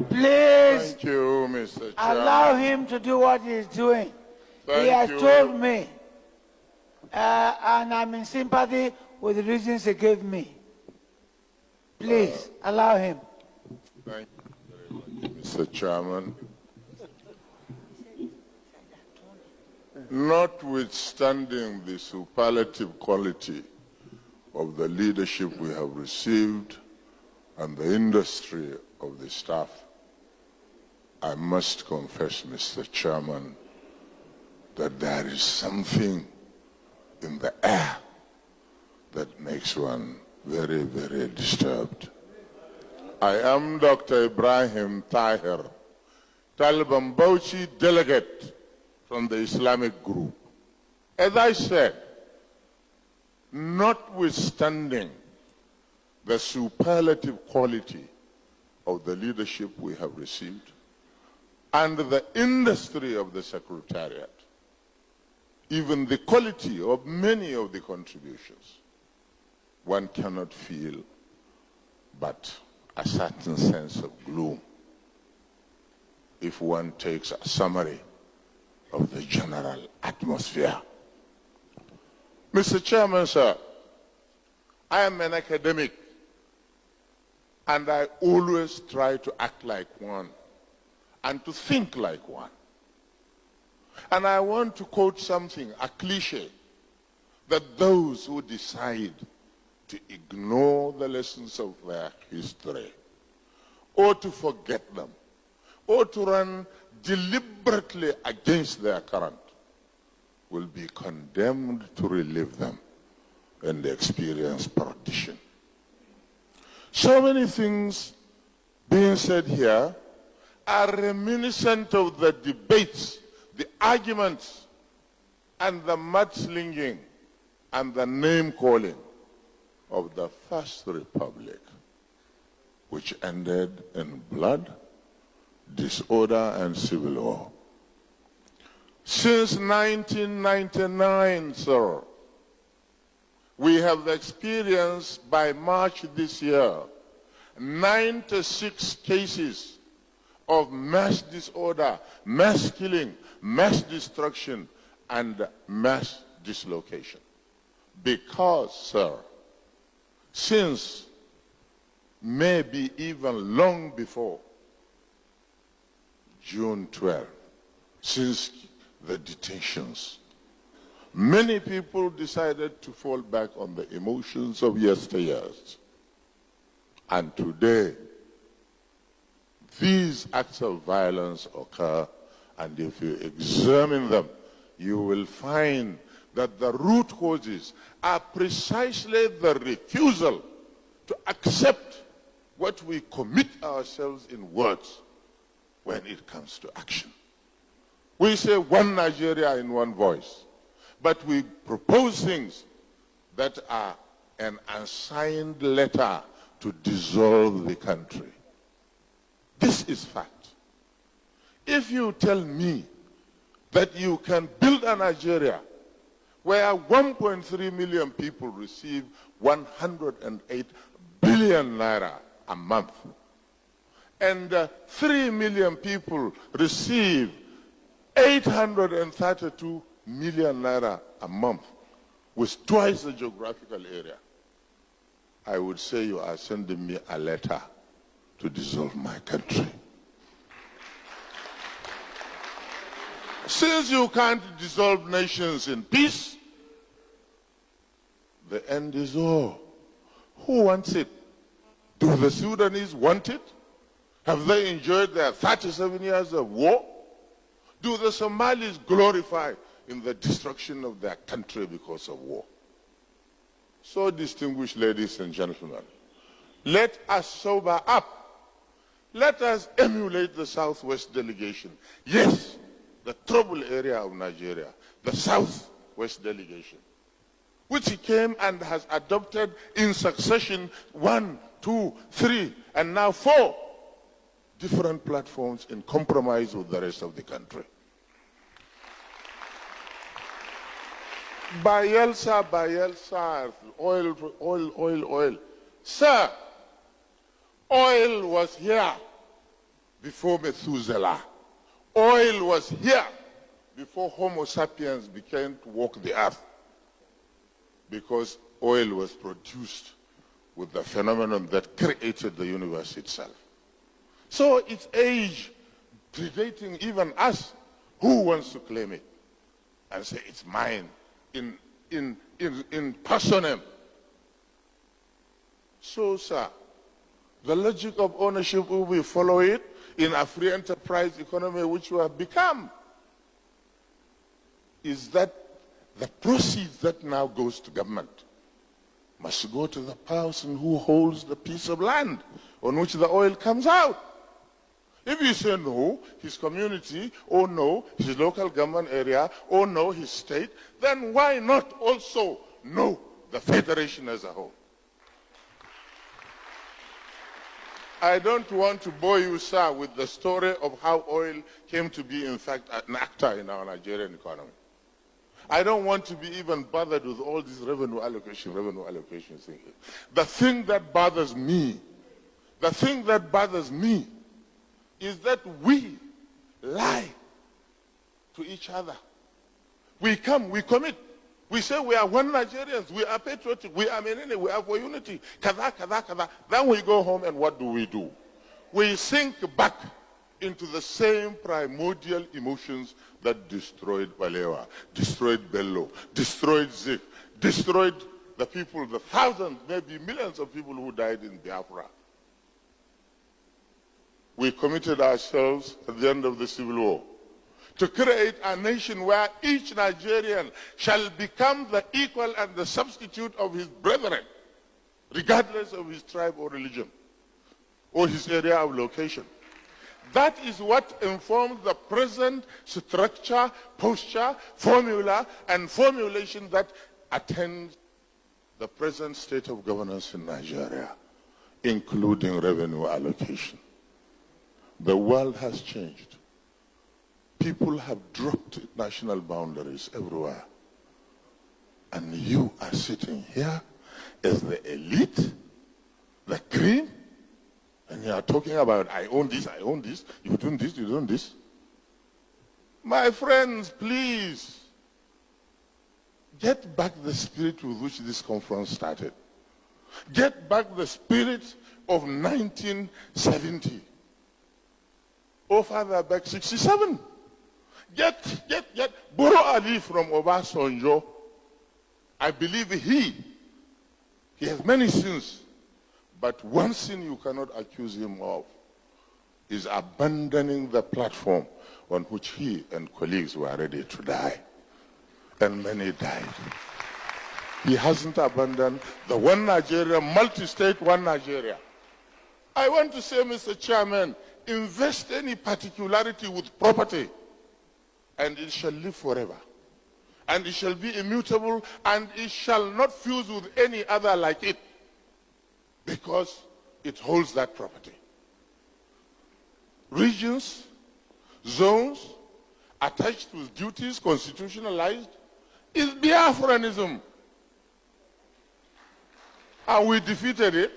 Please Thank you, Mr. Chairman. allow him to do what he's doing. Thank He has you. told me, and I'm in sympathy with the reasons he gave me. Please allow him. Thank you very much, Mr. Chairman. Notwithstanding the superlative quality of the leadership we have received and the industry of the staff, I must confess, Mr. Chairman, that there is something in the air that makes one very, very disturbed. I am Dr. Ibrahim Tahir, Taliban Bauchi delegate from the Islamic group. As I said, notwithstanding the superlative quality of the leadership we have received and the industry of the Secretariat, even the quality of many of the contributions, one cannot feel but a certain sense of gloom if one takes a summary of the general atmosphere. Mr. Chairman, sir, I am an academic and I always try to act like one and to think like one. And I want to quote something, a cliche, that those who decide to ignore the lessons of their history, or to forget them, or to run deliberately against their current, will be condemned to relive them and experience perdition. So many things being said here are reminiscent of the debates, the arguments, and the mudslinging and the name-calling of the First Republic, which ended in blood, disorder, and civil war. Since 1999, sir, we have experienced by March this year 96 cases of mass disorder, mass killing, mass destruction, and mass dislocation. Because, sir, since maybe even long before June 12, since the detentions, many people decided to fall back on the emotions of yesteryears. And today, these acts of violence occur, and if you examine them, you will find that the root causes are precisely the refusal to accept what we commit ourselves in words when it comes to action. We say one Nigeria in one voice, but we propose things that are an unsigned letter to dissolve the country. This is fact. If you tell me that you can build a Nigeria where 1.3 million people receive 108 billion naira a month, and 3 million people receive 832 million naira a month with twice the geographical area, I would say you are sending me a letter to dissolve my country. Since you can't dissolve nations in peace, the end is all. Who wants it? Do the Sudanese want it? Have they enjoyed their 37 years of war? Do the Somalis glorify in the destruction of their country because of war? So, distinguished ladies and gentlemen, let us sober up. Let us emulate the Southwest delegation. Yes, the troubled area of Nigeria, the Southwest delegation, which came and has adopted in succession 1, 2, 3, and now 4 different platforms in compromise with the rest of the country. Bayelsa, oil. Sir, oil was here before Methuselah. Oil was here before Homo sapiens began to walk the earth, because oil was produced with the phenomenon that created the universe itself. So its age predating even us. Who wants to claim it and say it's mine in personam? So, sir, the logic of ownership will be follow it in a free enterprise economy which we have become. Is that the proceeds that now goes to government must go to the person who holds the piece of land on which the oil comes out. If you say no, his community, or no, his local government area, or no, his state, then why not also no, the federation as a whole? I don't want to bore you, sir, with the story of how oil came to be, in fact, an actor in our Nigerian economy. I don't want to be even bothered with all this revenue allocation thing. The thing that bothers me is that we lie to each other. We come, we commit. We say we are one Nigerians, we are patriotic, we are Menene, we are for unity, kada, kada, kada. Then we go home and what do? We sink back into the same primordial emotions that destroyed Balewa, destroyed Bello, destroyed Zik, destroyed the people, the thousands, maybe millions of people who died in Biafra. We committed ourselves at the end of the Civil War to create a nation where each Nigerian shall become the equal and the substitute of his brethren, regardless of his tribe or religion, or his area of location. That is what informs the present structure, posture, formula, and formulation that attend the present state of governance in Nigeria, including revenue allocation. The world has changed. People have dropped national boundaries everywhere. And you are sitting here as the elite, the cream, and you are talking about, I own this, you do this, you do this. My friends, please, get back the spirit with which this conference started. Get back the spirit of 1970. Or further back, 67. Get Buru Ali from Obasanjo. I believe he has many sins, but one sin you cannot accuse him of is abandoning the platform on which he and colleagues were ready to die. And many died. He hasn't abandoned the one Nigeria, multi-state one Nigeria. I want to say, Mr. Chairman, invest any particularity with property, and it shall live forever. And it shall be immutable, and it shall not fuse with any other like it, because it holds that property. Regions, zones, attached with duties, constitutionalized, is Biafranism. And we defeated it.